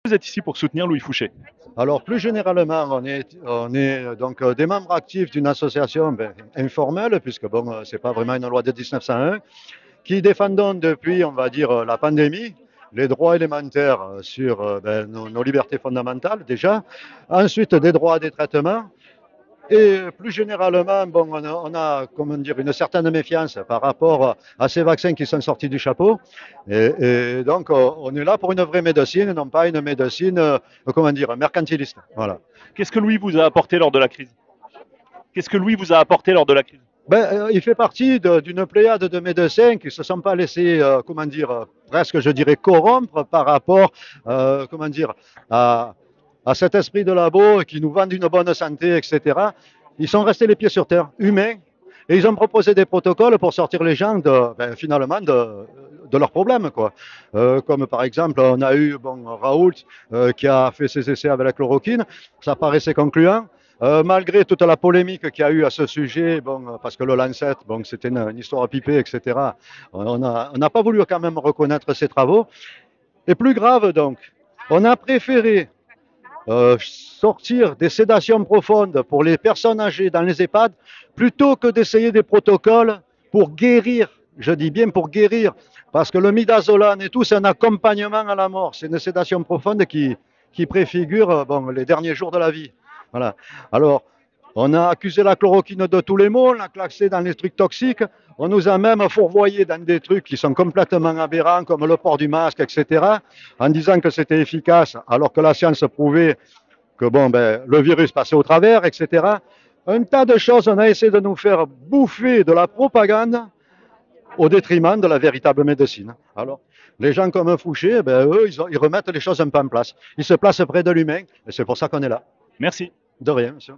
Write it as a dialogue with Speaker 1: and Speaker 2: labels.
Speaker 1: Vous êtes ici pour soutenir Louis Fouché.
Speaker 2: Alors, plus généralement, on est donc des membres actifs d'une association informelle, puisque bon, c'est pas vraiment une loi de 1901, qui défendons depuis, on va dire, la pandémie, les droits élémentaires sur nos libertés fondamentales déjà, ensuite des droits des traitements, et plus généralement, bon, comment dire, une certaine méfiance par rapport à ces vaccins qui sont sortis du chapeau. Et donc, on est là pour une vraie médecine, non pas une médecine, comment dire, mercantiliste. Voilà.
Speaker 1: Qu'est-ce que Louis vous a apporté lors de la crise? Qu'est-ce que Louis vous a apporté lors de la crise?
Speaker 2: Il fait partie d'une pléiade de médecins qui ne se sont pas laissés, comment dire, presque, je dirais, corrompre par rapport, comment dire, à cet esprit de labo qui nous vend une bonne santé, etc. Ils sont restés les pieds sur terre, humains, et ils ont proposé des protocoles pour sortir les gens finalement de leurs problèmes, quoi. Comme par exemple, on a eu Raoult qui a fait ses essais avec la chloroquine, ça paraissait concluant. Malgré toute la polémique qu'il y a eu à ce sujet, parce que le Lancet, c'était une histoire à piper, etc., on n'a pas voulu quand même reconnaître ses travaux. Et plus grave donc, on a préféré sortir des sédations profondes pour les personnes âgées dans les EHPAD plutôt que d'essayer des protocoles pour guérir, je dis bien pour guérir, parce que le midazolam et tout, c'est un accompagnement à la mort, c'est une sédation profonde qui préfigure les derniers jours de la vie. Voilà. Alors, on a accusé la chloroquine de tous les maux, on l'a classée dans les trucs toxiques, on nous a même fourvoyé dans des trucs qui sont complètement aberrants, comme le port du masque, etc., en disant que c'était efficace, alors que la science prouvait que le virus passait au travers, etc. Un tas de choses, on a essayé de nous faire bouffer de la propagande au détriment de la véritable médecine. Alors, les gens comme Fouché, eux, ils remettent les choses un peu en place. Ils se placent près de l'humain, et c'est pour ça qu'on est là.
Speaker 1: Merci.
Speaker 2: De rien, monsieur.